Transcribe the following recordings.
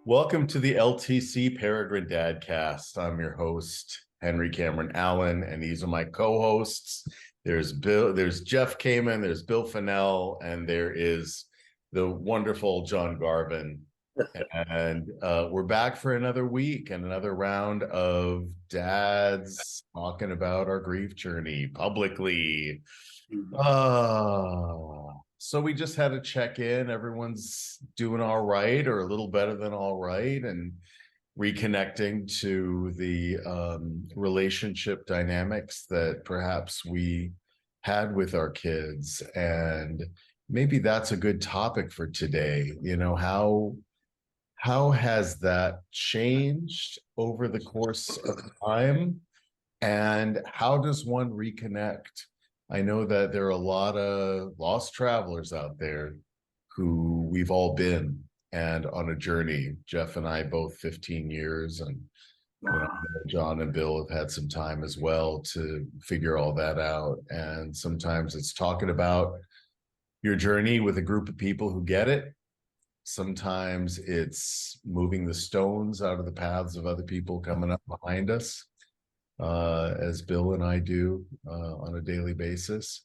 Welcome to the LTC Peregrine DadCast. I'm your host, Henry Cameron Allen, and these are my co-hosts. There's Jeff Kamen, there's Bill Fentanyl, and there is the wonderful John Garvin. And we're back for another week and another round of dads talking about our grief journey publicly. So we just had to check in. Everyone's doing all right or a little better than all right, and reconnecting to the relationship dynamics that perhaps we had with our kids. And maybe that's a good topic for today. How has that changed over the course of time? And how does one reconnect? I know that there are a lot of lost travelers out there who we've all been and on a journey. Jeff and I both 15 years, and John and Bill have had some time as well to figure all that out. And sometimes it's talking about your journey with a group of people who get it. Sometimes it's moving the stones out of the paths of other people coming up behind us, as Bill and I do on a daily basis.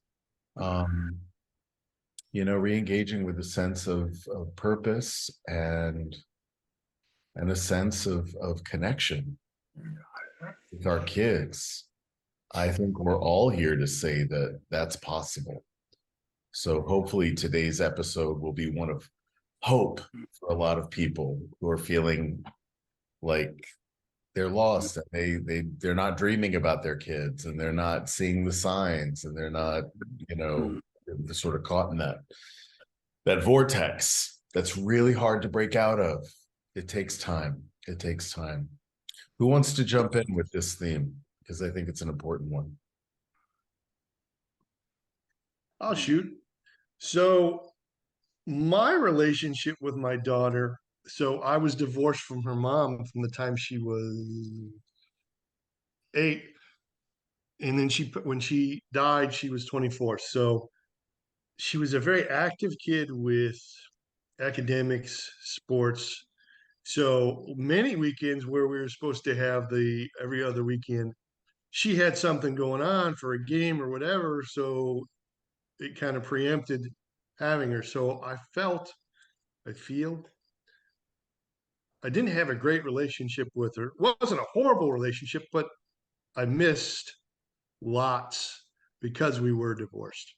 Re-engaging with a sense of purpose and a sense of connection with our kids. I think we're all here to say that that's possible. So hopefully today's episode will be one of hope for a lot of people who are feeling like they're lost, and they're not dreaming about their kids, and they're not seeing the signs, and they're not, they're sort of caught in that vortex that's really hard to break out of. It takes time. It takes time. Who wants to jump in with this theme? Because I think it's an important one. I'll shoot. So my relationship with my daughter, so I was divorced from her mom from the time she was 8. And then when she died, she was 24. So she was a very active kid with academics, sports. So many weekends where we were supposed to have the every other weekend, she had something going on for a game or whatever. So it kind of preempted having her. So I feel I didn't have a great relationship with her. Well, it wasn't a horrible relationship, but I missed lots because we were divorced.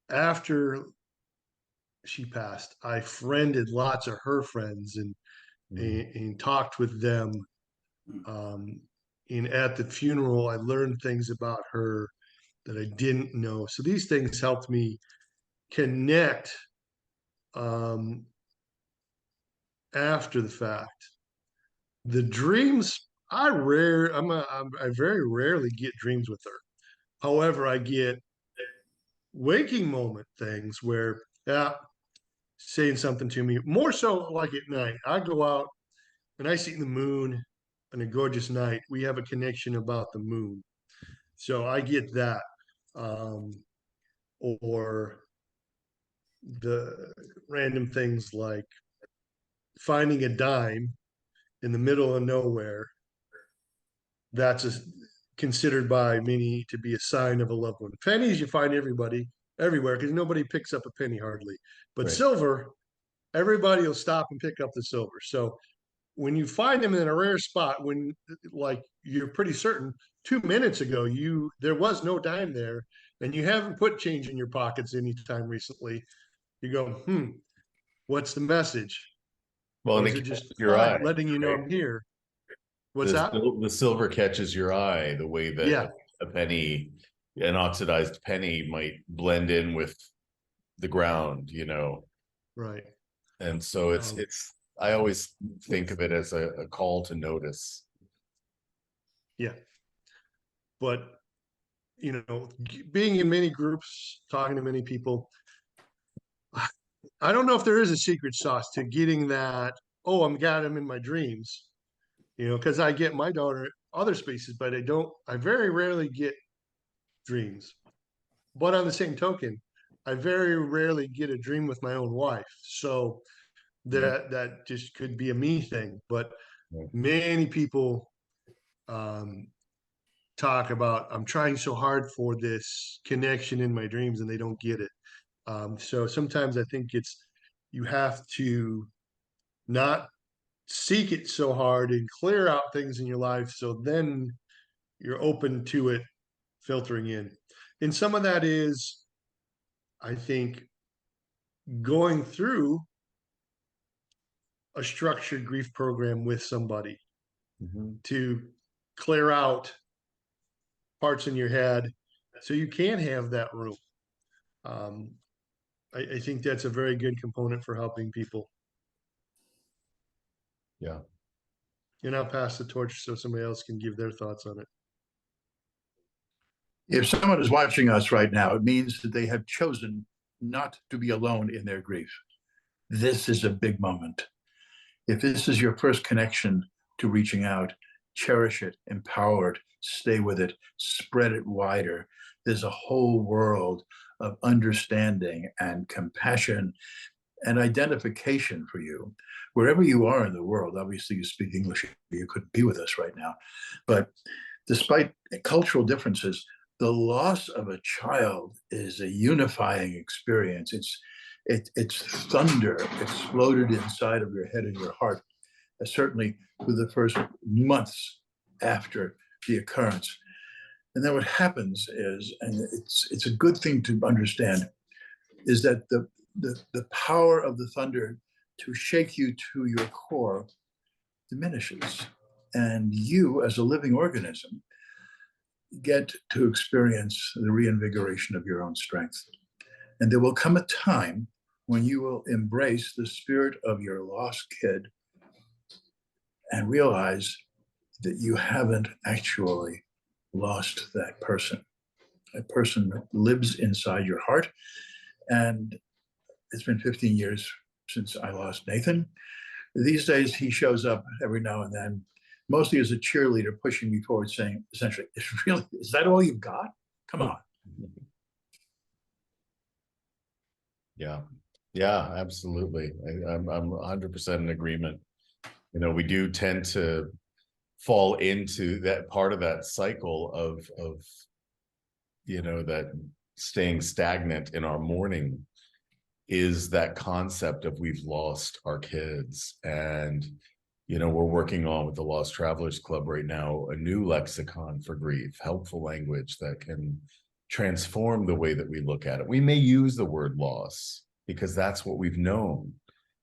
After she passed, I friended lots of her friends and talked with them. And at the funeral, I learned things about her that I didn't know. So these things helped me connect after the fact. The dreams, I very rarely get dreams with her. However, I get waking moment things where, yeah, saying something to me, more so like at night. I go out and I see the moon on a gorgeous night. We have a connection about the moon. So I get that. Or the random things like finding a dime in the middle of nowhere. Considered by many to be a sign of a loved one. Pennies you find everywhere because nobody picks up a penny hardly. But Right. silver, everybody will stop and pick up the silver. So when you find them in a rare spot, when like you're pretty certain 2 minutes ago there was no dime there, and you haven't put change in your pockets anytime recently, you go, what's the message? Well, Or and is it it catches just your eye, God letting you know right? I'm here? What's that? The silver catches your eye the way that Yeah, a penny, an oxidized penny, might blend in with the ground, right. And so I always think of it as a call to notice. Yeah. But being in many groups, talking to many people, I don't know if there is a secret sauce to getting that. Oh, I'm got him in my dreams, because I get my daughter other spaces, but I very rarely get dreams. But on the same token, I very rarely get a dream with my own wife. So that just could be a me thing. But Yeah. many people um, talk about, I'm trying so hard for this connection in my dreams and they don't get it. So sometimes I think you have to not seek it so hard and clear out things in your life. So then you're open to it filtering in. And some of that is, I think, going through a structured grief program with somebody Mhm. to clear out parts in your head so you can have that room. Um, I think that's a very good component for helping people. Yeah. And I'll pass the torch so somebody else can give their thoughts on it. If someone is watching us right now, it means that they have chosen not to be alone in their grief. This is a big moment. If this is your first connection to reaching out, cherish it, empower it, stay with it, spread it wider. There's a whole world of understanding and compassion and identification for you. Wherever you are in the world, obviously you speak English, you couldn't be with us right now. But despite cultural differences, the loss of a child is a unifying experience. It's thunder exploded inside of your head and your heart, certainly for the first months after the occurrence. And then what happens is, and it's a good thing to understand, is that the power of the thunder to shake you to your core diminishes. And you, as a living organism, get to experience the reinvigoration of your own strength. And there will come a time when you will embrace the spirit of your lost kid and realize that you haven't actually lost that person. That person lives inside your heart. And it's been 15 years since I lost Nathan. These days, he shows up every now and then, mostly as a cheerleader, pushing me forward, saying, essentially, is that all you've got? Come on. Yeah. Yeah, absolutely. I'm 100% in agreement. You know, we do tend to fall into that part of that cycle of you know, that staying stagnant in our mourning is that concept of we've lost our kids. And you know, we're working on with the Lost Travelers Club right now a new lexicon for grief, helpful language that can transform the way that we look at it. We may use the word loss because that's what we've known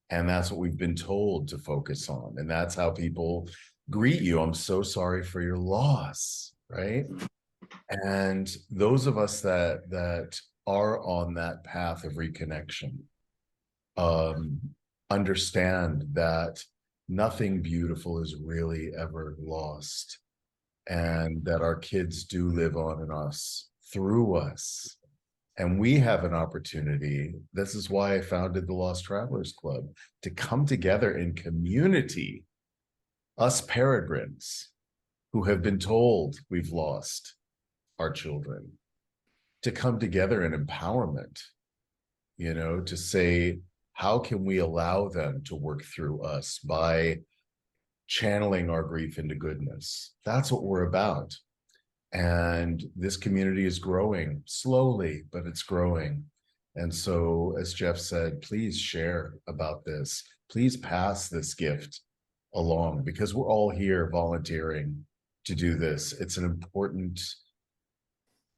and that's what we've been told to focus on, and that's how people greet you. I'm so sorry for your loss, right? And those of us that are on that path of reconnection um understand that nothing beautiful is really ever lost, and that our kids do live on in us, through us. And we have an opportunity. This is why I founded the Lost Travelers Club, to come together in community, us peregrines who have been told we've lost our children, to come together in empowerment, you know, to say, how can we allow them to work through us by channeling our grief into goodness? That's what we're about. And this community is growing slowly, but it's growing. And so, as Jeff said, please share about this. Please pass this gift along, because we're all here volunteering to do this. It's an important,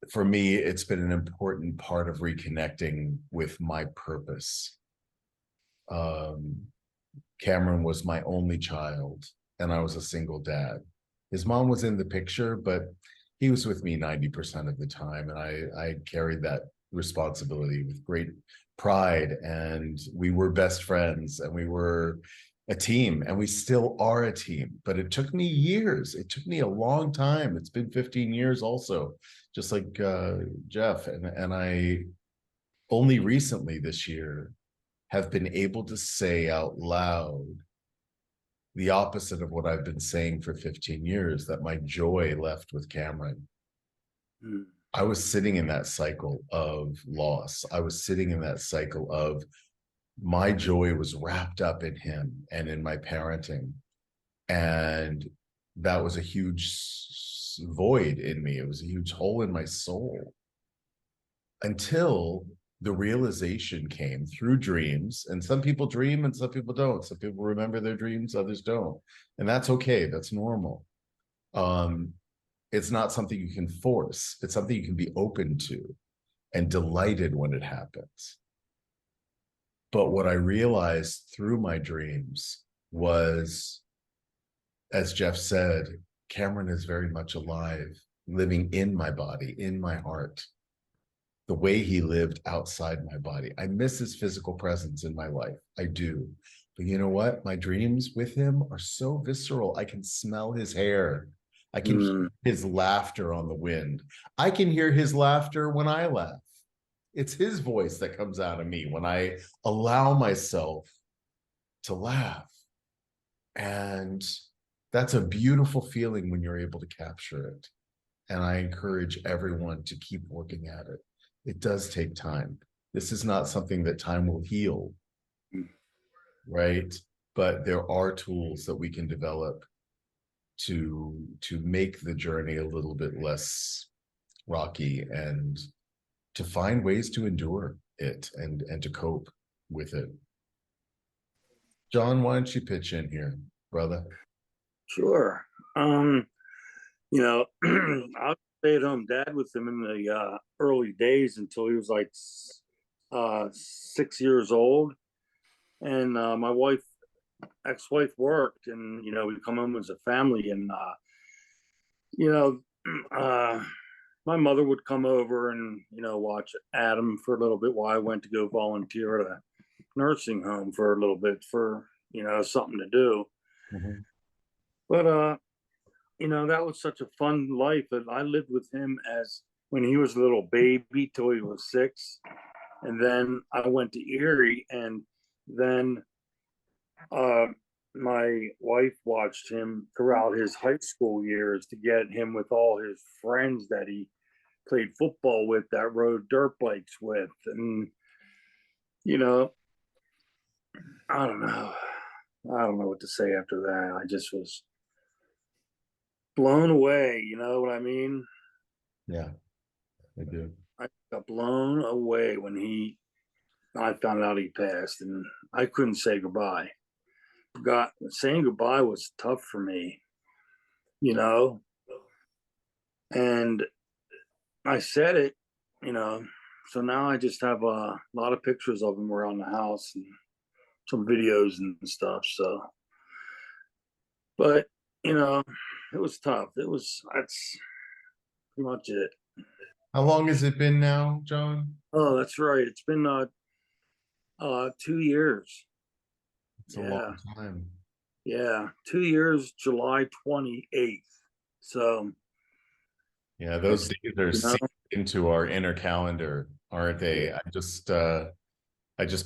for me, it's been an important part of reconnecting with my purpose. Cameron was my only child, and I was a single dad. His mom was in the picture, but he was with me 90% of the time, and I carried that responsibility with great pride. And we were best friends, and we were a team, and we still are a team. But it took me years. It took me a long time. It's been 15 years also, just like Jeff. And I only recently this year have been able to say out loud the opposite of what I've been saying for 15 years, that my joy left with Cameron. I was sitting in that cycle of loss. I was sitting in that cycle of my joy was wrapped up in him and in my parenting. And that was a huge void in me. It was a huge hole in my soul until the realization came through dreams. And some people dream and some people don't. Some people remember their dreams, others don't. And that's okay. That's normal. It's not something you can force. It's something you can be open to and delighted when it happens. But what I realized through my dreams was, as Jeff said, Cameron is very much alive, living in my body, in my heart, the way he lived outside my body. I miss his physical presence in my life. I do. But you know what? My dreams with him are so visceral. I can smell his hair. I can hear his laughter on the wind. I can hear his laughter when I laugh. It's his voice that comes out of me when I allow myself to laugh. And that's a beautiful feeling when you're able to capture it. And I encourage everyone to keep working at it. It does take time. This is not something that time will heal, right? But there are tools that we can develop to make the journey a little bit less rocky and to find ways to endure it and to cope with it. John, why don't you pitch in here, brother? Sure. You know, I was stay-at-home dad with him in the early days until he was like 6 years old. And my ex-wife worked, and we come home as a family, and you know, my mother would come over and watch Adam for a little bit while I went to go volunteer at a nursing home for a little bit for something to do. Mm-hmm. But that was such a fun life that I lived with him as when he was a little baby till he was 6, and then I went to Erie, and then my wife watched him throughout his high school years to get him with all his friends that he played football with, that rode dirt bikes with, and I don't know what to say after that. I just was blown away, you know what I mean? Yeah, I do. I got blown away when I found out he passed, and I couldn't say goodbye. Saying goodbye was tough for me, and I said it, so now I just have a lot of pictures of him around the house and some videos and stuff. So, but it was tough. That's pretty much it. How long has it been now, John? Oh, that's right. It's been 2 years. It's a long time. Yeah, 2 years, July 28th. So yeah, those days are seeped into our inner calendar, aren't they? I just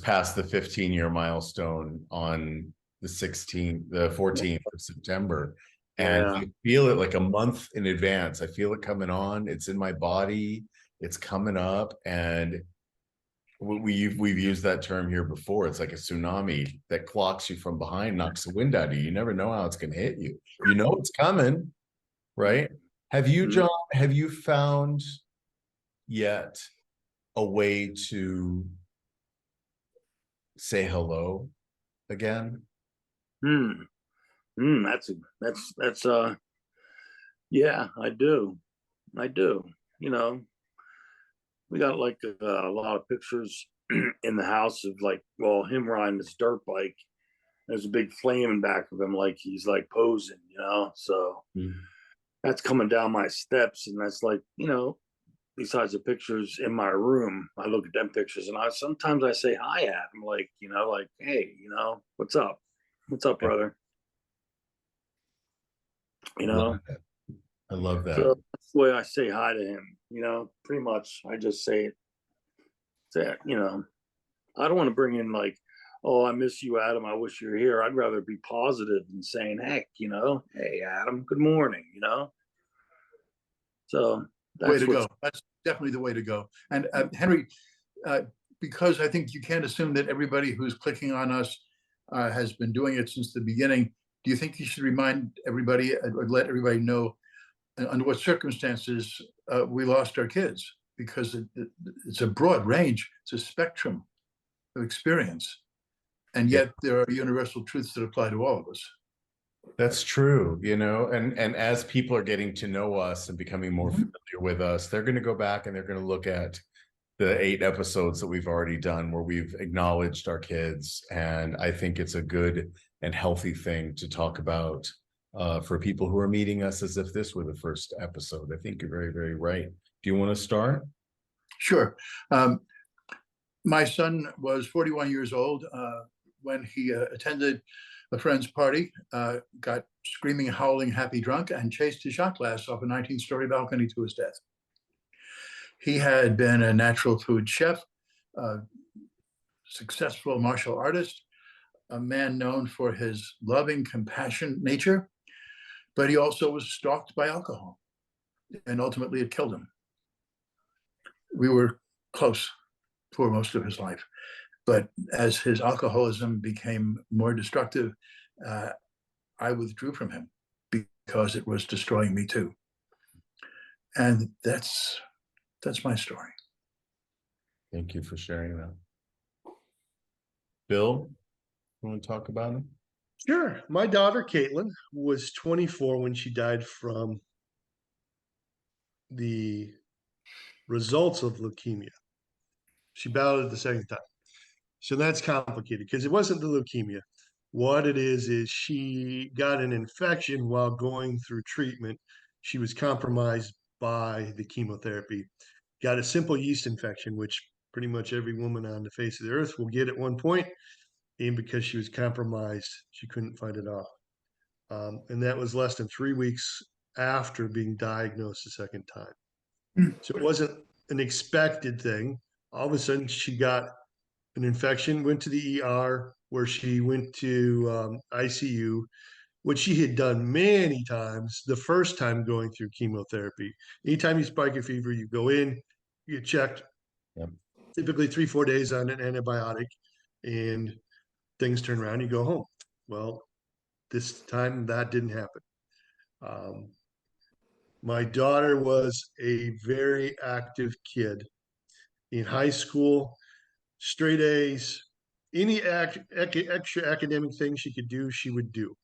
passed the 15-year milestone on the 14th of September. And I feel it like a month in advance. I feel it coming on. It's in my body. It's coming up. And we've used that term here before. It's like a tsunami that clocks you from behind, knocks the wind out of you. You never know how it's going to hit you. You know it's coming, right? Have you, John, have you found yet a way to say hello again? That's yeah, I do. We got like a lot of pictures in the house of him riding his dirt bike. There's a big flame in back of him, like he's like posing, so that's coming down my steps, and that's besides the pictures in my room, I look at them pictures, and sometimes I say hi at him, hey, what's up, brother? I love that. So that's the way I say hi to him. Pretty much, I just say that. I don't want to bring in oh, I miss you, Adam. I wish you were here. I'd rather be positive than saying, heck, hey, Adam, good morning. So way to go. That's definitely the way to go. And Henry, because I think you can't assume that everybody who's clicking on us has been doing it since the beginning, do you think you should remind everybody or let everybody know under what circumstances we lost our kids? Because it's a broad range, it's a spectrum of experience. And yet there are universal truths that apply to all of us. That's true, and as people are getting to know us and becoming more familiar with us, they're going to go back and they're going to look at the 8 episodes that we've already done where we've acknowledged our kids. And I think it's a good and healthy thing to talk about for people who are meeting us as if this were the first episode. I think you're very, very right. Do you want to start? Sure. My son was 41 years old when he attended a friend's party, got screaming, howling, happy drunk, and chased his shot glass off a 19-story balcony to his death. He had been a natural food chef, successful martial artist, a man known for his loving, compassionate nature, but he also was stalked by alcohol, and ultimately it killed him. We were close for most of his life, but as his alcoholism became more destructive, I withdrew from him because it was destroying me too. And that's my story. Thank you for sharing that. Bill, you want to talk about it? Sure. My daughter, Caitlin, was 24 when she died from the results of leukemia. She battled it the second time. So that's complicated because it wasn't the leukemia. What it is she got an infection while going through treatment. She was compromised by the chemotherapy, got a simple yeast infection, which pretty much every woman on the face of the earth will get at one point. And because she was compromised, she couldn't fight it off. And that was less than 3 weeks after being diagnosed the second time. So it wasn't an expected thing. All of a sudden, she got an infection, went to the ER, where she went to ICU, which she had done many times the first time going through chemotherapy. Anytime you spike a fever, you go in, you get checked, typically 3-4 days on an antibiotic, and things turn around, you go home. Well, this time that didn't happen. My daughter was a very active kid in high school, straight A's, any extra academic thing she could do, she would do.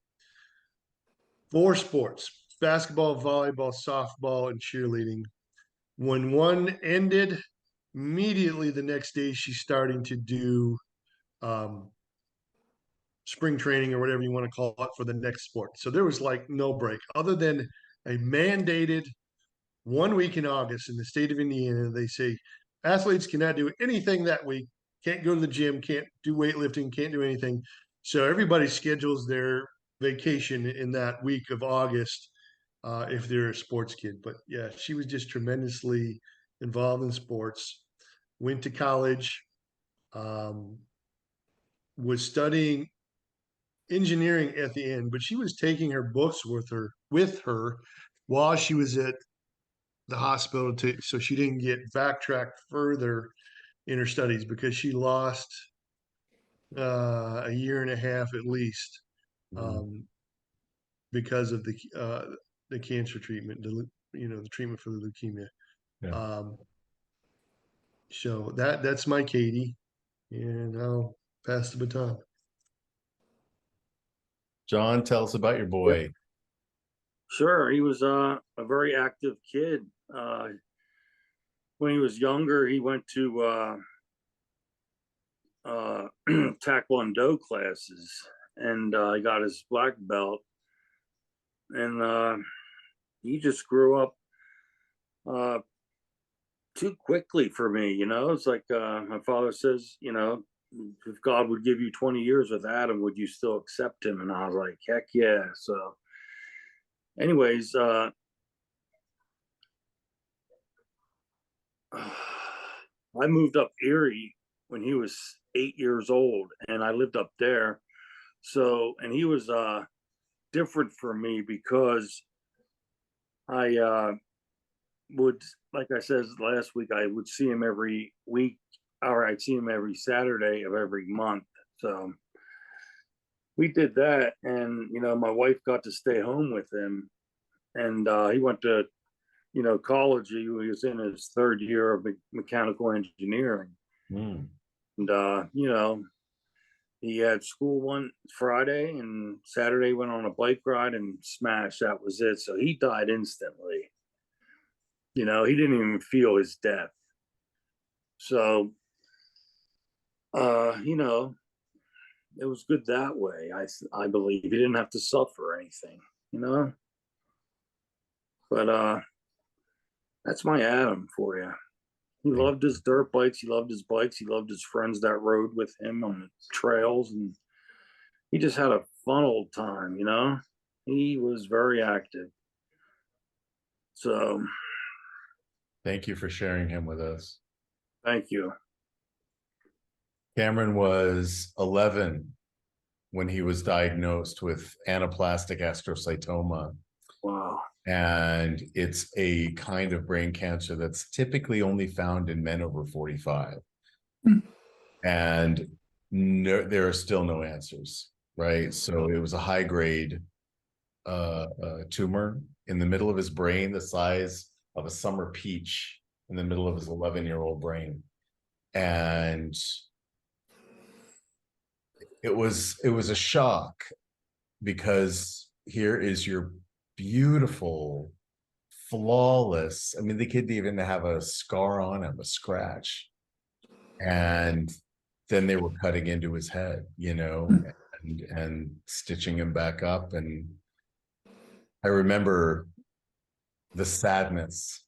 4 sports: basketball, volleyball, softball, and cheerleading. When one ended, immediately the next day she's starting to do spring training or whatever you want to call it for the next sport. So there was like no break other than a mandated 1 week in August in the state of Indiana. They say athletes cannot do anything that week, can't go to the gym, can't do weightlifting, can't do anything. So everybody schedules their vacation in that week of August if they're a sports kid. But yeah, she was just tremendously involved in sports, went to college, was studying engineering at the end, but she was taking her books with her while she was at the hospital so she didn't get backtracked further in her studies, because she lost a year and a half at least because of the cancer treatment, the treatment for the leukemia. Yeah. So that's my Katie, and I'll pass the baton. John, tell us about your boy. Sure, he was a very active kid. When he was younger, he went to Taekwondo classes, and he got his black belt. And he just grew up too quickly for me. It's like my father says, if God would give you 20 years with Adam, would you still accept him? And I was like, heck yeah. So anyways, I moved up Erie when he was 8 years old, and I lived up there. So, and he was different for me because I would, like I said last week, I would see him every week, or I'd see him every Saturday of every month. So we did that, and my wife got to stay home with him, and he went to college. He was in his third year of mechanical engineering, Mm. and he had school one Friday, and Saturday went on a bike ride and smashed. That was it. So he died instantly. He didn't even feel his death. So, it was good that way. I believe he didn't have to suffer anything. But that's my Adam for you. He loved his dirt bikes. He loved his bikes. He loved his friends that rode with him on the trails, and he just had a fun old time. He was very active. So Thank you for sharing him with us. thank you. Cameron was 11 when he was diagnosed with anaplastic astrocytoma. Wow. And it's a kind of brain cancer that's typically only found in men over 45. And there are still no answers, right? So it was a high grade tumor in the middle of his brain, the size of a summer peach in the middle of his 11-year-old brain. And it was a shock, because here is your beautiful, flawless, I mean, the kid didn't even have a scar on him, a scratch. And then they were cutting into his head, and stitching him back up. And I remember the sadness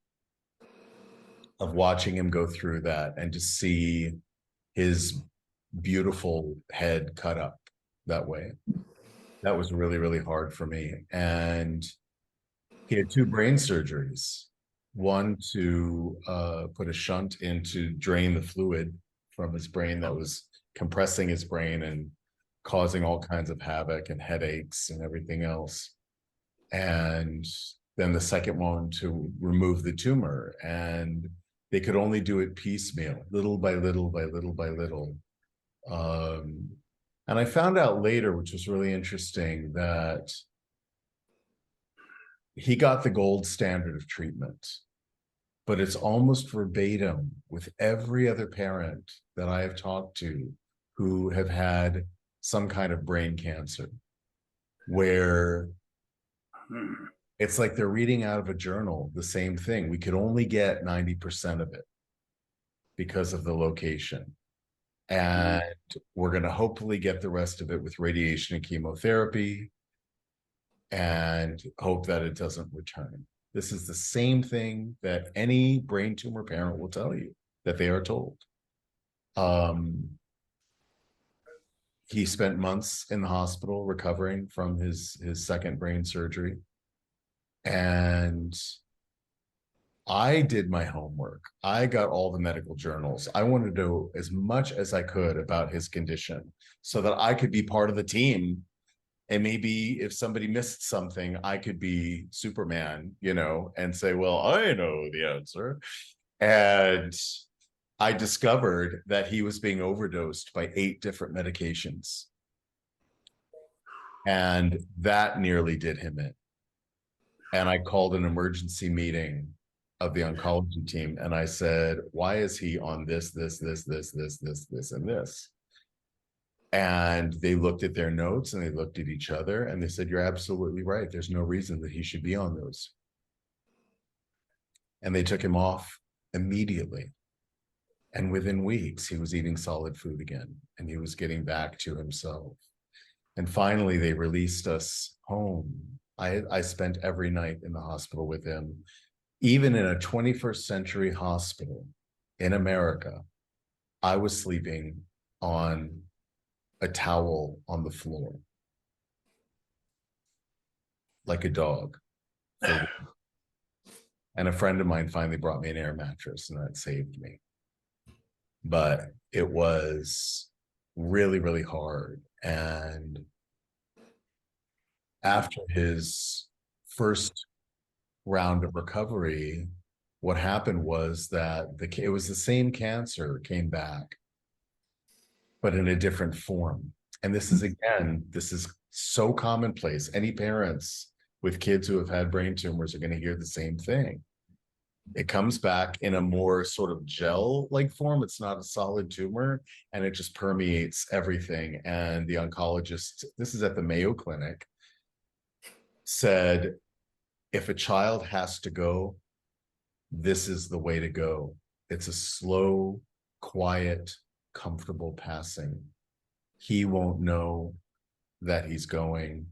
of watching him go through that and to see his beautiful head cut up that way. That was really, really hard for me. And he had 2 brain surgeries, one to put a shunt in to drain the fluid from his brain that was compressing his brain and causing all kinds of havoc and headaches and everything else. And then the second one to remove the tumor. And they could only do it piecemeal, little by little by little by little. And I found out later, which was really interesting, that he got the gold standard of treatment, but it's almost verbatim with every other parent that I have talked to who have had some kind of brain cancer, where it's like they're reading out of a journal the same thing. We could only get 90% of it because of the location. And we're going to hopefully get the rest of it with radiation and chemotherapy and hope that it doesn't return. This is the same thing that any brain tumor parent will tell you that they are told. He spent months in the hospital recovering from his second brain surgery. And I did my homework. I got all the medical journals. I wanted to know as much as I could about his condition so that I could be part of the team. And maybe if somebody missed something, I could be Superman, and say, well, I know the answer. And I discovered that he was being overdosed by 8 different medications. And that nearly did him in. And I called an emergency meeting of the oncology team. And I said, why is he on this, and this? And they looked at their notes and they looked at each other and they said, you're absolutely right. There's no reason that he should be on those. And they took him off immediately. And within weeks, he was eating solid food again and he was getting back to himself. And finally, they released us home. I spent every night in the hospital with him. Even in a 21st century hospital in America, I was sleeping on a towel on the floor like a dog. And a friend of mine finally brought me an air mattress and that saved me. But it was really, really hard. And after his first round of recovery, what happened was that it was the same cancer came back, but in a different form. And this is, again, this is so commonplace. Any parents with kids who have had brain tumors are going to hear the same thing. It comes back in a more sort of gel-like form. It's not a solid tumor, and it just permeates everything. And the oncologist, this is at the Mayo Clinic, said, if a child has to go, this is the way to go. It's a slow, quiet, comfortable passing. He won't know that he's going.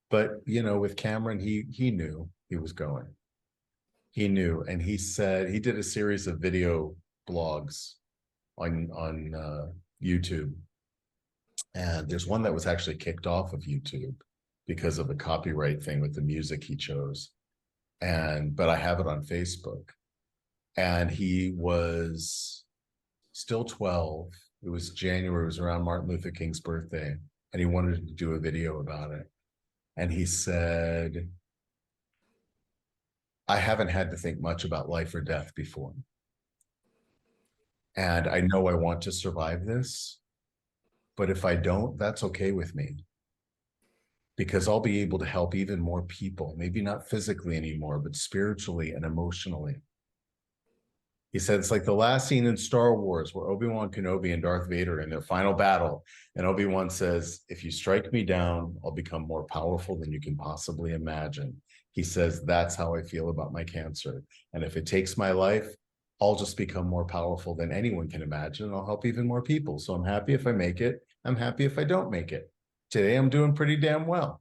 But, you know, with Cameron, he knew he was going. He knew, and he said, he did a series of video blogs on YouTube. And there's one that was actually kicked off of YouTube because of a copyright thing with the music he chose. But I have it on Facebook. And he was still 12. It was January, it was around Martin Luther King's birthday. And he wanted to do a video about it. And he said, I haven't had to think much about life or death before. And I know I want to survive this, but if I don't, that's okay with me. Because I'll be able to help even more people, maybe not physically anymore, but spiritually and emotionally. He said it's like the last scene in Star Wars where Obi-Wan Kenobi and Darth Vader in their final battle. And Obi-Wan says, if you strike me down, I'll become more powerful than you can possibly imagine. He says, that's how I feel about my cancer. And if it takes my life, I'll just become more powerful than anyone can imagine. I'll help even more people. So I'm happy if I make it. I'm happy if I don't make it. Today, I'm doing pretty damn well.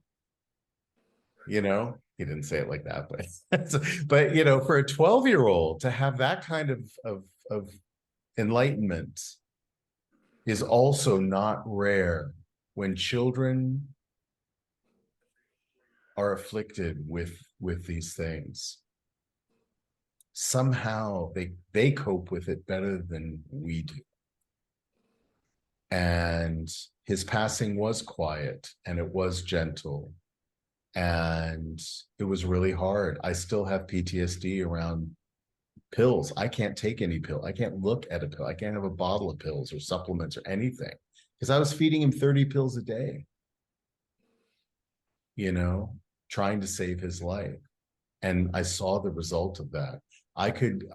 You know, he didn't say it like that, but you know, for a 12-year-old to have that kind of enlightenment is also not rare when children are afflicted with these things. Somehow they cope with it better than we do. And his passing was quiet and it was gentle. And it was really hard. I still have PTSD around pills. I can't take any pill. I can't look at a pill. I can't have a bottle of pills or supplements or anything because I was feeding him 30 pills a day, you know, trying to save his life. And I saw the result of that. I could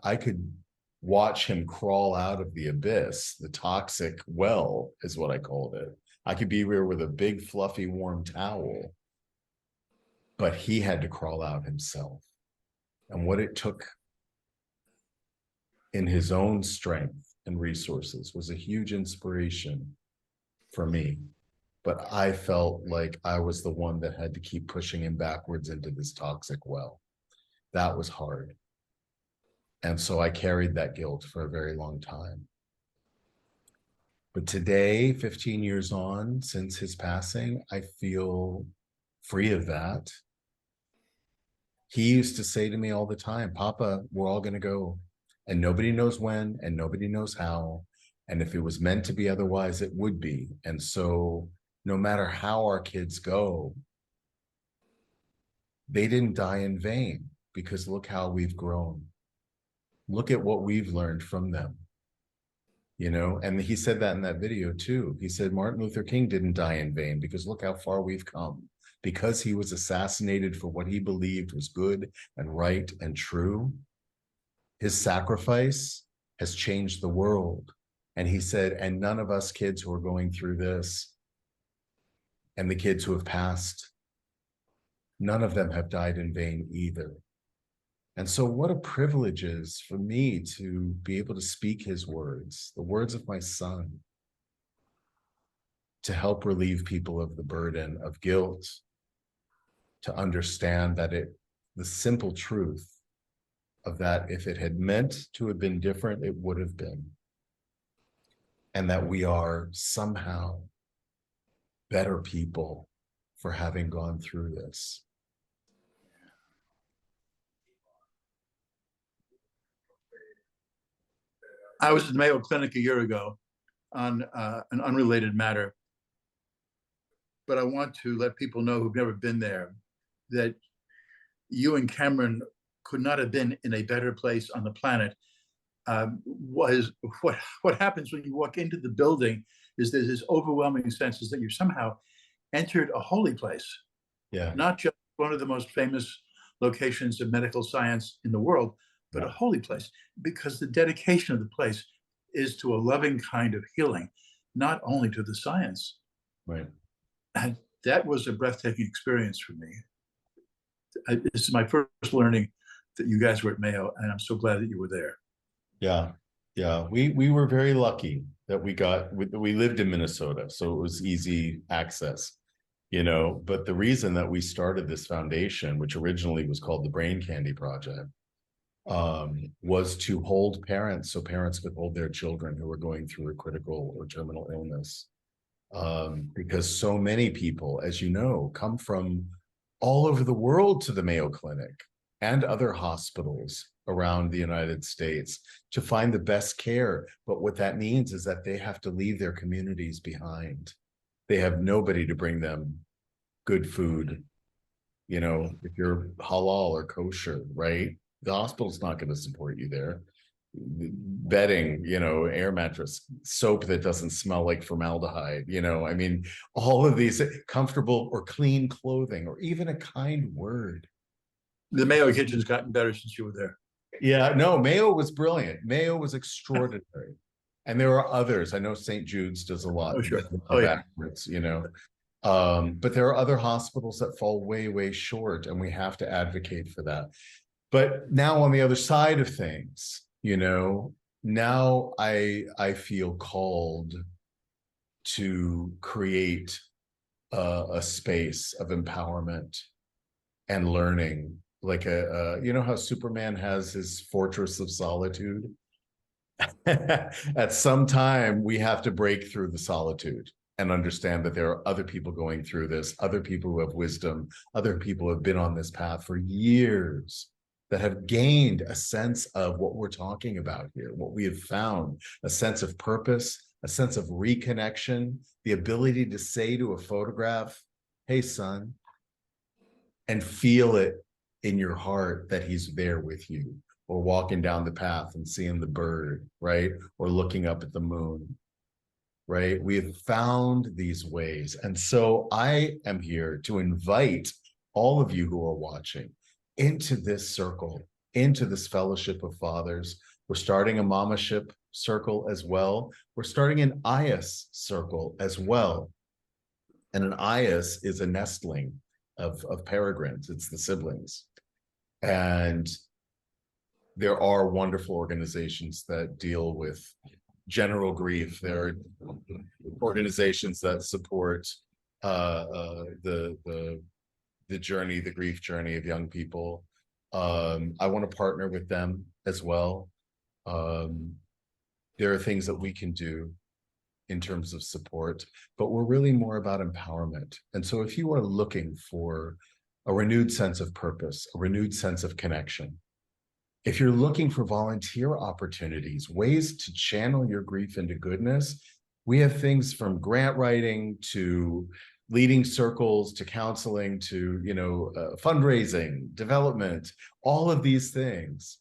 watch him crawl out of the abyss, the toxic well is what I called it. I could be there with a big fluffy warm towel, but he had to crawl out himself. And what it took in his own strength and resources was a huge inspiration for me. But I felt like I was the one that had to keep pushing him backwards into this toxic well. That was hard. And so I carried that guilt for a very long time. But today, 15 years on since his passing, I feel free of that. He used to say to me all the time, Papa, we're all going to go. And nobody knows when, and nobody knows how. And if it was meant to be otherwise, it would be. And so no matter how our kids go, they didn't die in vain, because look how we've grown. Look at what we've learned from them. You know, and he said that in that video too. He said Martin Luther King didn't die in vain, because look how far we've come. Because he was assassinated for what he believed was good and right and true, his sacrifice has changed the world. And he said, and none of us kids who are going through this and the kids who have passed, none of them have died in vain either. And so what a privilege it is for me to be able to speak his words, the words of my son, to help relieve people of the burden of guilt, to understand that the simple truth of that, if it had meant to have been different, it would have been. And that we are somehow better people for having gone through this. I was at the Mayo Clinic a year ago on an unrelated matter, but I want to let people know who've never been there that you and Cameron could not have been in a better place on the planet. Was what happens when you walk into the building is there's this overwhelming sense is that you somehow entered a holy place, Yeah. not just one of the most famous locations of medical science in the world, but a holy place, because the dedication of the place is to a loving kind of healing, not only to the science. Right. And that was a breathtaking experience for me. This is my first learning that you guys were at Mayo, and I'm so glad that you were there. Yeah. Yeah. We were very lucky that we lived in Minnesota, so it was easy access, but the reason that we started this foundation, which originally was called the Brain Candy Project, was to hold parents so parents could hold their children who were going through a critical or terminal illness. Because so many people, as you know, come from all over the world to the Mayo Clinic and other hospitals around the United States to find the best care. But what that means is that they have to leave their communities behind. They have nobody to bring them good food. If you're halal or kosher, right? The hospital's not going to support you there. Bedding, air mattress, soap that doesn't smell like formaldehyde, all of these, comfortable or clean clothing, or even a kind word. The Mayo Kitchen's gotten better since you were there. Yeah, no, Mayo was brilliant. Mayo was extraordinary. And there are others. I know St. Jude's does a lot. Oh, sure. Oh, yeah. Backwards, but there are other hospitals that fall way, way short, and we have to advocate for that. But now on the other side of things, now I feel called to create a space of empowerment and learning, like how Superman has his fortress of solitude. At some time, we have to break through the solitude and understand that there are other people going through this, other people who have wisdom, other people who have been on this path for years, that have gained a sense of what we're talking about here, what we have found, a sense of purpose, a sense of reconnection, the ability to say to a photograph, "Hey, son," and feel it in your heart that he's there with you, or walking down the path and seeing the bird, right? Or looking up at the moon, right? We have found these ways. And so I am here to invite all of you who are watching into this circle, into this fellowship of fathers. We're starting a mamaship circle as well. We're starting an IS circle as well. And an IS is a nestling of peregrines. It's the siblings. And there are wonderful organizations that deal with general grief. There are organizations that support the journey, the grief journey of young people. I want to partner with them as well. There are things that we can do in terms of support, but we're really more about empowerment. And so if you are looking for a renewed sense of purpose, a renewed sense of connection, if you're looking for volunteer opportunities, ways to channel your grief into goodness, we have things from grant writing to leading circles to counseling to fundraising, development, all of these things.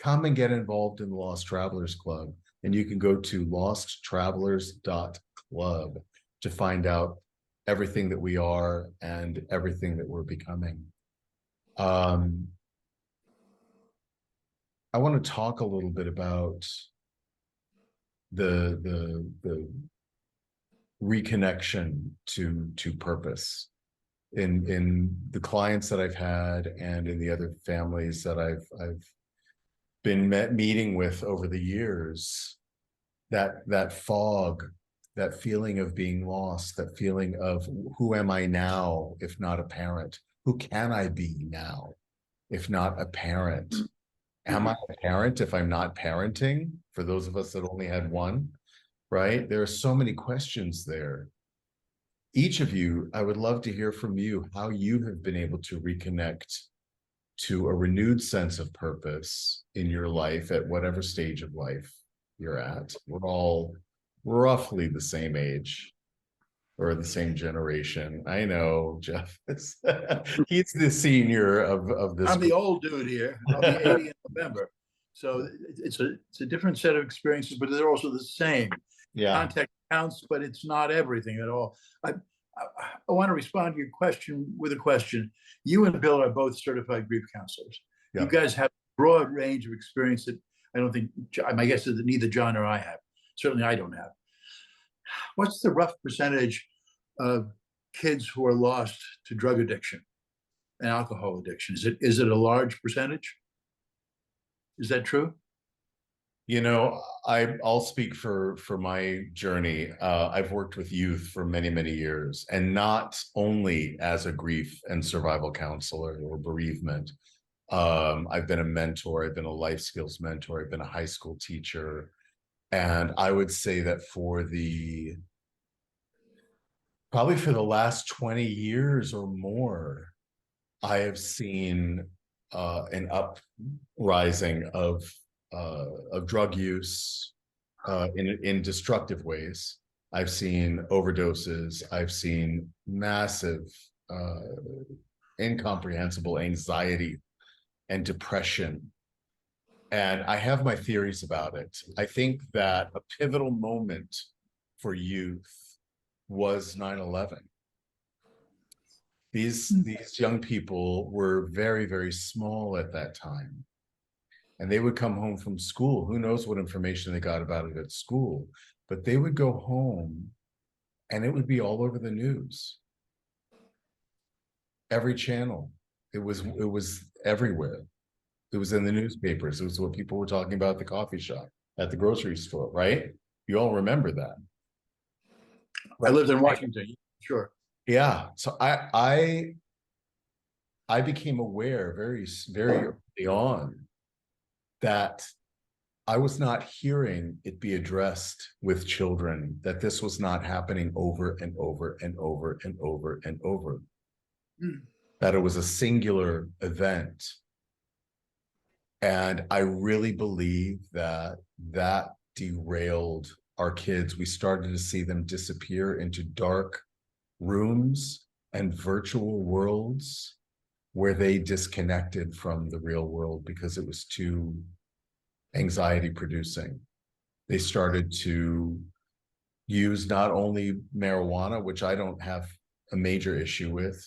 Come and get involved in the Lost Travelers Club, and you can go to losttravelers.club to find out everything that we are and everything that we're becoming. I want to talk a little bit about the reconnection to purpose in the clients that I've had and in the other families that I've been meeting with over the years. That fog, that feeling of being lost, that feeling of who am I now if not a parent? Who can I be now if not a parent? Am I a parent if I'm not parenting? For those of us that only had one, right? There are so many questions there. Each of you, I would love to hear from you how you have been able to reconnect to a renewed sense of purpose in your life at whatever stage of life you're at. We're all roughly the same age. or the same generation. I know Jeff is he's the senior of this I'm the group. old dude here. I'll be 80 in November. So it's a different set of experiences, but they're also the same. Yeah. Context counts, but it's not everything at all. I want to respond to your question with a question. You and Bill are both certified grief counselors. Yeah. You guys have a broad range of experience that I don't think, my guess is that neither John or I have. Certainly I don't have. What's the rough percentage of kids who are lost to drug addiction and alcohol addiction? Is it a large percentage? Is that true? You know, I'll speak for my journey. I've worked with youth for many, many years, and not only as a grief and survival counselor or bereavement. I've been a mentor, I've been a life skills mentor, I've been a high school teacher. And I would say that probably for the last 20 years or more, I have seen an uprising of drug use in destructive ways. I've seen overdoses. I've seen massive, incomprehensible anxiety and depression. And I have my theories about it. I think that a pivotal moment for youth was 9/11. These young people were very, very small at that time. And they would come home from school. Who knows what information they got about it at school, but they would go home and it would be all over the news. Every channel. It was everywhere. It was in the newspapers. It was what people were talking about at the coffee shop, at the grocery store, right? You all remember that. I lived in Washington, sure. Yeah. So I became aware very, very early on that I was not hearing it be addressed with children, that this was not happening over and over and over and over and over, that it was a singular event. And I really believe that derailed our kids. We started to see them disappear into dark rooms and virtual worlds where they disconnected from the real world because it was too anxiety producing. They started to use not only marijuana, which I don't have a major issue with,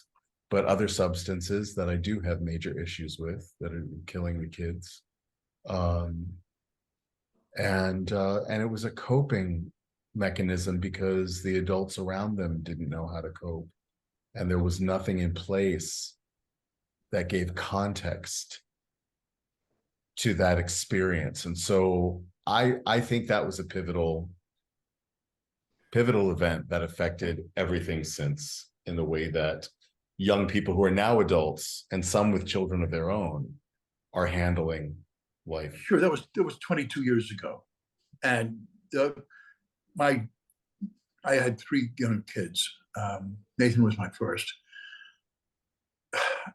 but other substances that I do have major issues with that are killing the kids. And it was a coping mechanism because the adults around them didn't know how to cope. And there was nothing in place that gave context to that experience. And so I think that was a pivotal event that affected everything since, in the way that young people who are now adults and some with children of their own are handling life. Sure, that was 22 years ago. And I had 3 young kids. Nathan was my first.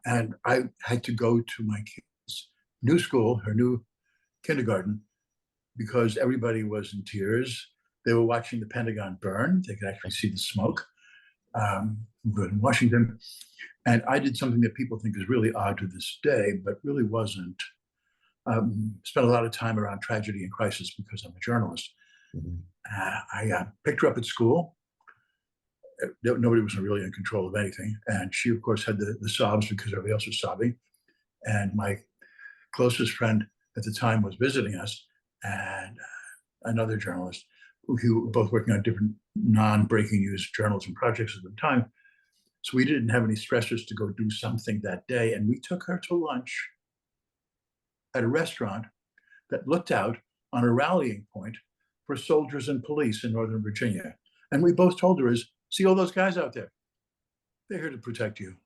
And I had to go to my kids' new school, her new kindergarten, because everybody was in tears. They were watching the Pentagon burn. They could actually see the smoke. Good in Washington. And I did something that people think is really odd to this day, but really wasn't. Spent a lot of time around tragedy and crisis because I'm a journalist. Mm-hmm. I picked her up at school. Nobody was really in control of anything. And she, of course, had the sobs because everybody else was sobbing. And my closest friend at the time was visiting us, and another journalist who were both working on different non-breaking news journalism projects at the time. So we didn't have any stressors to go do something that day. And we took her to lunch at a restaurant that looked out on a rallying point for soldiers and police in Northern Virginia. And we both told her, see all those guys out there? They're here to protect you.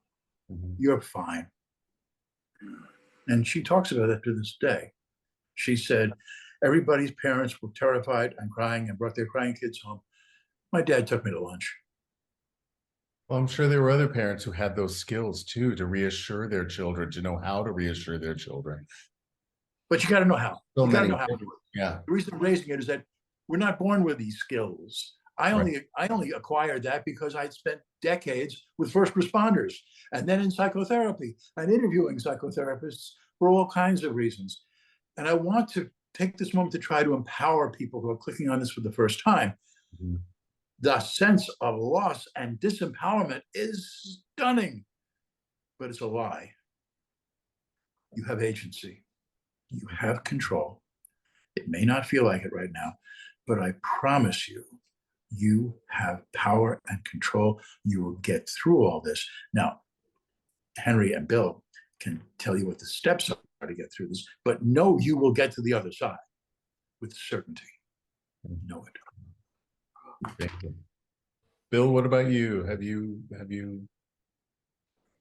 Mm-hmm. You're fine. And she talks about it to this day. She said, everybody's parents were terrified and crying and brought their crying kids home. My dad took me to lunch. Well, I'm sure there were other parents who had those skills too, to reassure their children, to know how to reassure their children. But you got to know how. So you got to know how. Yeah. The reason I'm raising it is that we're not born with these skills. I only acquired that because I'd spent decades with first responders and then in psychotherapy and interviewing psychotherapists for all kinds of reasons. And I want to take this moment to try to empower people who are clicking on this for the first time. Mhm. The sense of loss and disempowerment is stunning, but it's a lie. You have agency. You have control. It may not feel like it right now, but I promise you, you have power and control. You will get through all this. Now, Henry and Bill can tell you what the steps are to get through this, but know you will get to the other side with certainty. Know it. Thank you. Bill, what about you? Have you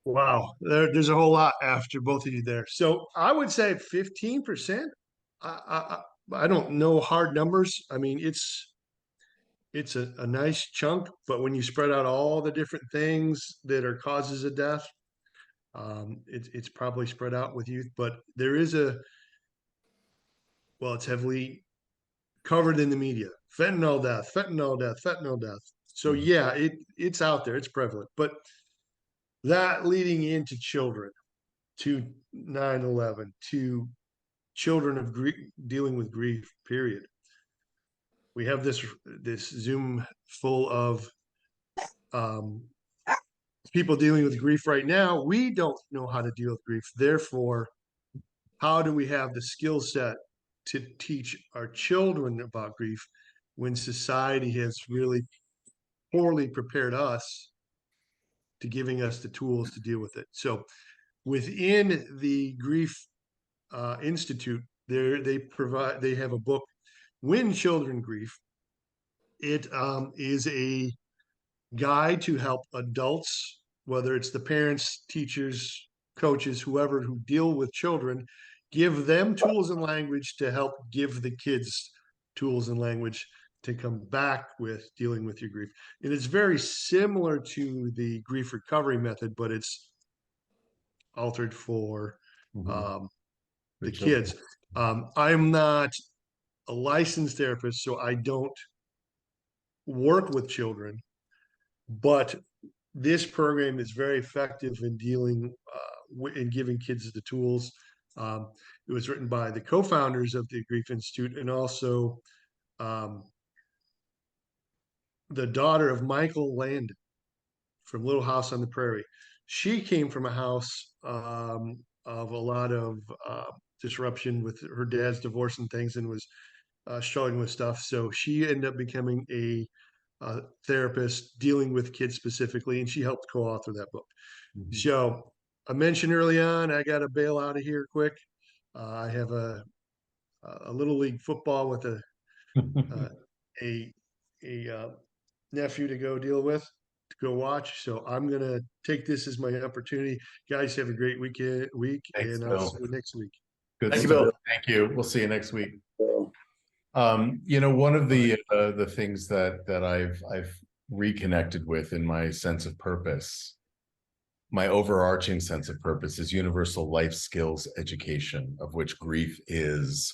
Wow, there's a whole lot after both of you there. So I would say 15%. I don't know hard numbers. I mean, it's a nice chunk, but when you spread out all the different things that are causes of death, it's probably spread out with youth. But there is it's heavily covered in the media. Fentanyl death, fentanyl death, fentanyl death. So yeah, it's out there, it's prevalent. But that leading into children, to 9/11, to children of grief, dealing with grief, period. We have this Zoom full of people dealing with grief right now. We don't know how to deal with grief. Therefore, how do we have the skill set to teach our children about grief when society has really poorly prepared us to giving us the tools to deal with it? So within the Grief Institute, they have a book, When Children Grieve. It is a guide to help adults, whether it's the parents, teachers, coaches, whoever who deal with children, give them tools and language to help give the kids tools and language to come back with dealing with your grief. And it's very similar to the grief recovery method, but it's altered for the kids. I'm not a licensed therapist, so I don't work with children, but this program is very effective in dealing in giving kids the tools. It was written by the co-founders of the Grief Institute and also the daughter of Michael Landon from Little House on the Prairie. She came from a house of a lot of disruption with her dad's divorce and things, and was struggling with stuff. So she ended up becoming a therapist dealing with kids specifically, and she helped co-author that book. So I mentioned early on, I got to bail out of here quick. I have a little league football with a nephew to go deal with, to go watch. So I'm gonna take this as my opportunity. Guys, have a great week, Thanks, and I'll Bill. see you next week. Good Thank you, stuff. Bill. Thank you. We'll see you next week. So, One of the things that I've reconnected with in my sense of purpose, my overarching sense of purpose, is universal life skills education, of which grief is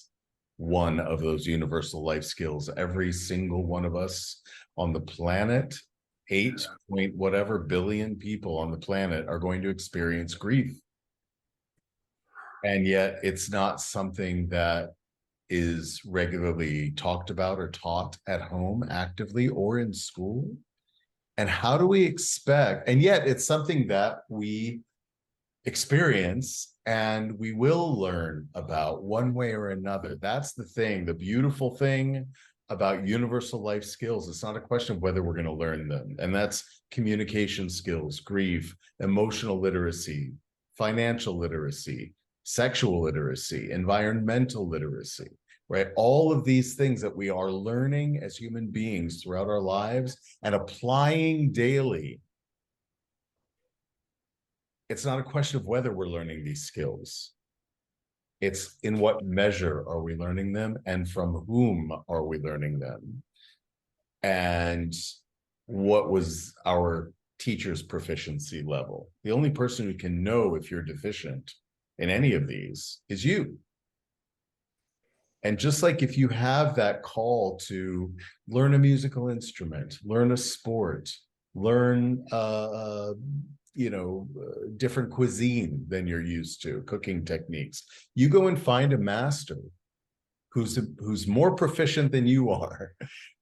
one of those universal life skills. Every single one of us on the planet, 8 point whatever billion people on the planet, are going to experience grief. And yet it's not something that is regularly talked about or taught at home actively or in school. And how do we expect, and yet it's something that we experience and we will learn about one way or another. That's the thing, the beautiful thing about universal life skills. It's not a question of whether we're going to learn them. And that's communication skills, grief, emotional literacy, financial literacy, sexual literacy, environmental literacy, right? All of these things that we are learning as human beings throughout our lives and applying daily. It's not a question of whether we're learning these skills. It's in what measure are we learning them and from whom are we learning them? And what was our teacher's proficiency level? The only person who can know if you're deficient in any of these is you. And just like if you have that call to learn a musical instrument, learn a sport, learn different cuisine than you're used to, cooking techniques, you go and find a master who's more proficient than you are,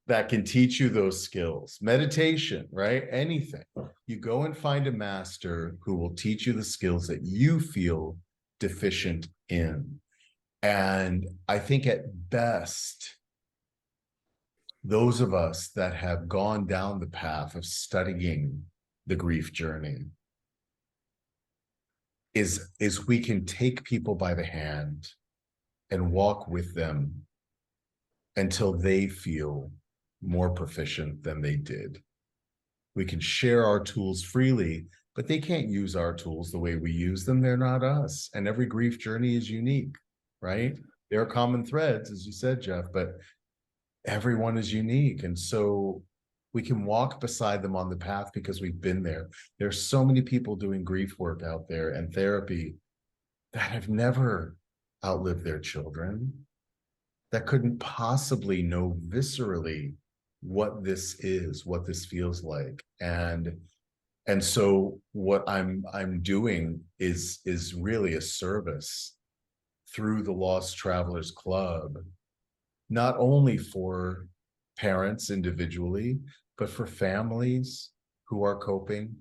that can teach you those skills. Meditation, right? Anything. You go and find a master who will teach you the skills that you feel deficient in. And I think at best, those of us that have gone down the path of studying the grief journey is we can take people by the hand and walk with them until they feel more proficient than they did. We can share our tools freely, but they can't use our tools the way we use them. They're not us. And every grief journey is unique, right? There are common threads, as you said, Jeff, but everyone is unique. And so we can walk beside them on the path because we've been there. There's so many people doing grief work out there and therapy that have never outlived their children, that couldn't possibly know viscerally what this is, what this feels like. And so what I'm doing is really a service through the Lost Travelers Club, not only for parents individually, but for families who are coping,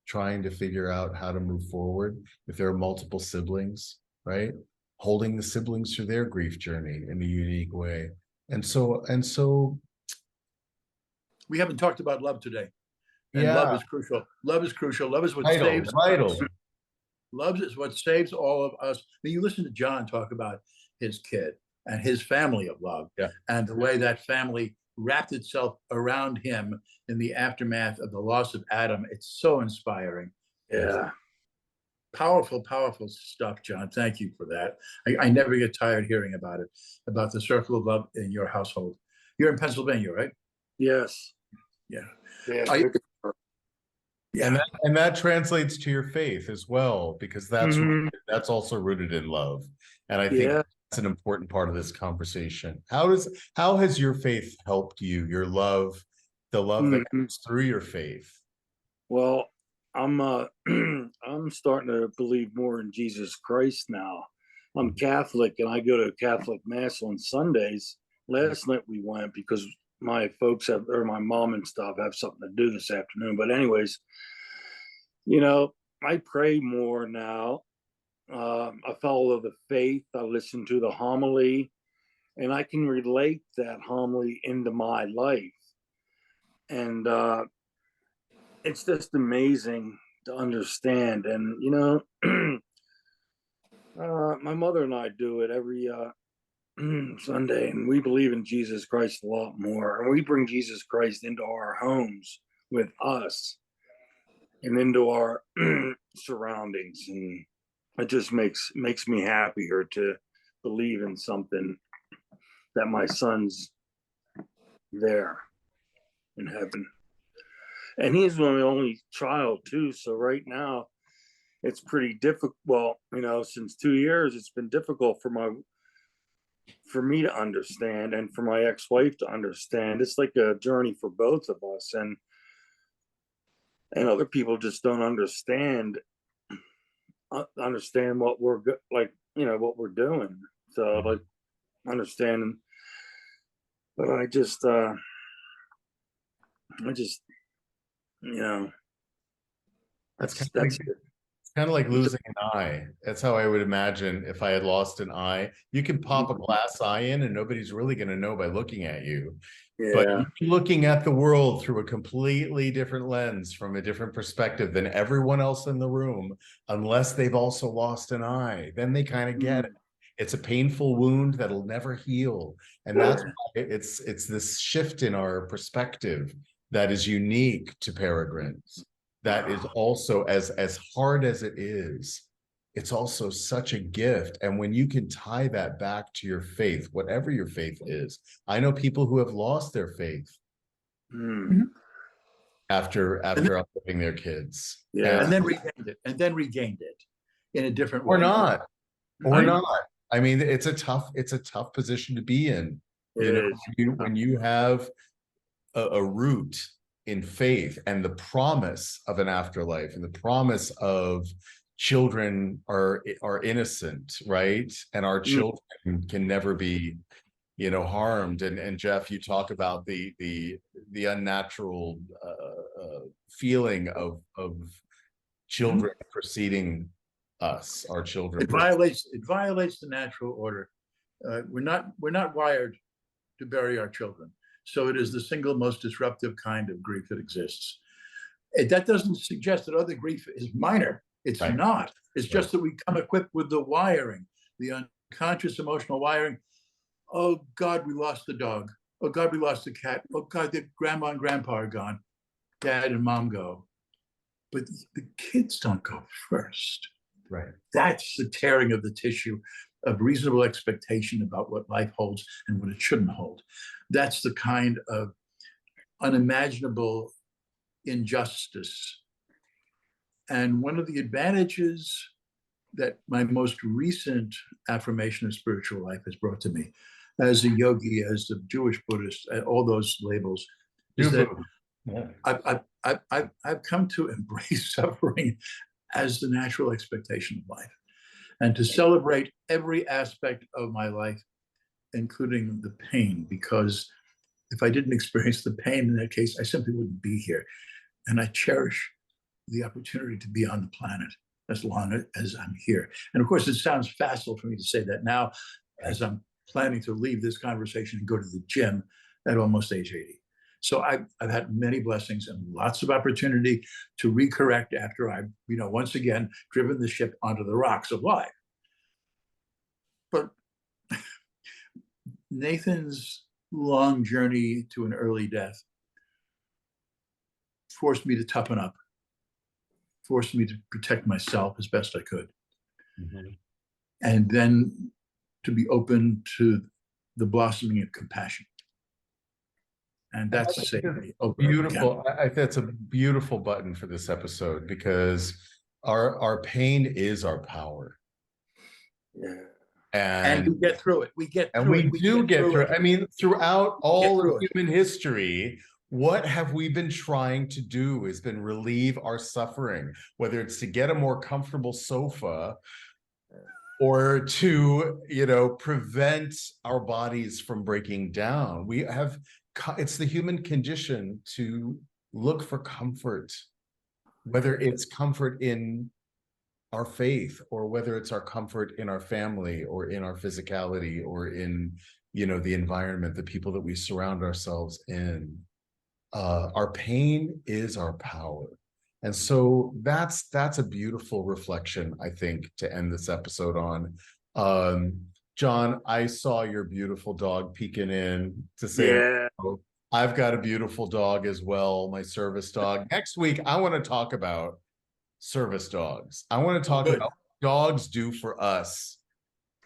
trying to figure out how to move forward. If there are multiple siblings, right? Holding the siblings through their grief journey in a unique way. And so We haven't talked about love today. And yeah, love is crucial. Love is crucial. Love is what vital, saves vital. us. Love is what saves all of us. I mean, you listen to John talk about his kid and his family of love, and the way that family wrapped itself around him in the aftermath of the loss of Adam. It's so inspiring. Yeah. Powerful, powerful stuff, John. Thank you for that. I never get tired hearing about it, about the circle of love in your household. You're in Pennsylvania, right? Yes. Yeah. Yeah. And that translates to your faith as well, because that's that's also rooted in love. And I think that's an important part of this conversation. How has your faith helped you, your love, the love that comes through your faith? Well, I'm I'm starting to believe more in Jesus Christ now. I'm Catholic and I go to Catholic Mass on Sundays. Last night we went because my folks my mom and stuff have something to do this afternoon. But anyways, I pray more now. I follow the faith. I listen to the homily, and I can relate that homily into my life. And it's just amazing to understand. And my mother and I do it every Sunday, and we believe in Jesus Christ a lot more. And we bring Jesus Christ into our homes with us and into our surroundings, and it just makes me happier to believe in something, that my son's there in heaven. And he's my only child too, so right now it's pretty difficult. Well, since 2 years it's been difficult for me to understand, and for my ex-wife to understand. It's like a journey for both of us, and other people just don't understand what we're what we're doing. So like understanding, but I just That's that's kind of like losing an eye. That's how I would imagine if I had lost an eye. You can pop a glass eye in and nobody's really going to know by looking at you. But you're looking at the world through a completely different lens, from a different perspective than everyone else in the room, unless they've also lost an eye. Then they kind of get it. It's a painful wound that'll never heal. And that's why it's this shift in our perspective that is unique to Peregrines. That is also, as hard as it is, it's also such a gift. And when you can tie that back to your faith, whatever your faith is, I know people who have lost their faith after outliving their kids. And then regained it in a different way. Or not. I mean, it's a tough position to be in. It is. When you have a root in faith and the promise of an afterlife and the promise of children are innocent, right? And our children can never be, harmed. And Jeff, you talk about the unnatural feeling of children preceding us, our children. It violates the natural order. We're not wired to bury our children. So it is the single most disruptive kind of grief that exists. That doesn't suggest that other grief is minor. It's Right. not. It's just that we come equipped with the wiring, the unconscious emotional wiring. Oh God, we lost the dog. Oh God, we lost the cat. Oh God, the grandma and grandpa are gone. Dad and mom go. But the kids don't go first. Right. That's the tearing of the tissue of reasonable expectation about what life holds and what it shouldn't hold. That's the kind of unimaginable injustice. And one of the advantages that my most recent affirmation of spiritual life has brought to me as a yogi, as a Jewish Buddhist, all those labels, is that I've come to embrace suffering as the natural expectation of life, and to celebrate every aspect of my life, including the pain, because if I didn't experience the pain in that case, I simply wouldn't be here. And I cherish the opportunity to be on the planet as long as I'm here. And of course, it sounds facile for me to say that now, as I'm planning to leave this conversation and go to the gym at almost age 80. So I've had many blessings and lots of opportunity to recorrect after I've, once again, driven the ship onto the rocks of life. But Nathan's long journey to an early death forced me to toughen up, forced me to protect myself as best I could. And then to be open to the blossoming of compassion. And that's to say, beautiful. I think that's a beautiful button for this episode, because our pain is our power. Yeah. And we get through it. We get through it. We do get through it. I mean, throughout all of human history, what have we been trying to do has been relieve our suffering, whether it's to get a more comfortable sofa or to, prevent our bodies from breaking down. It's the human condition to look for comfort, whether it's comfort in our faith, or whether it's our comfort in our family, or in our physicality, or in, the environment, the people that we surround ourselves in. Our pain is our power. And so that's a beautiful reflection, I think, to end this episode on. John, I saw your beautiful dog peeking in to say, I've got a beautiful dog as well, my service dog. Next week, I want to talk about service dogs. I want to talk about what dogs do for us.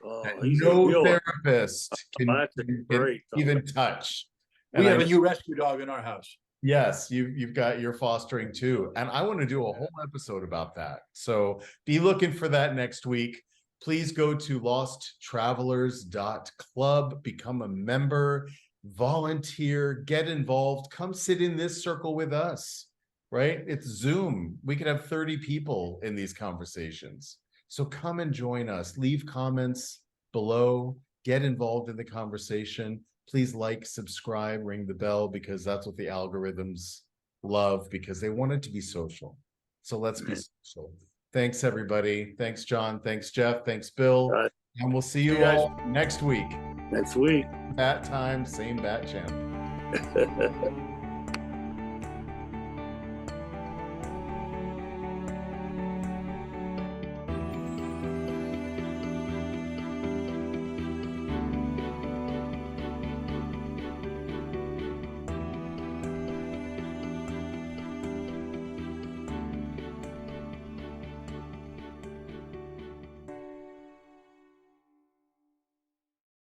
No therapist can even touch. We have a new rescue dog in our house. Yes, you've got your fostering too. And I want to do a whole episode about that. So be looking for that next week. Please go to losttravelers.club, become a member, volunteer, get involved, come sit in this circle with us, right? It's Zoom. We could have 30 people in these conversations. So come and join us. Leave comments below, get involved in the conversation. Please like, subscribe, ring the bell, because that's what the algorithms love, because they want it to be social. So let's be social. Thanks, everybody. Thanks, John. Thanks, Jeff. Thanks, Bill. And we'll see you all next week. Next week. Bat time, same bat channel.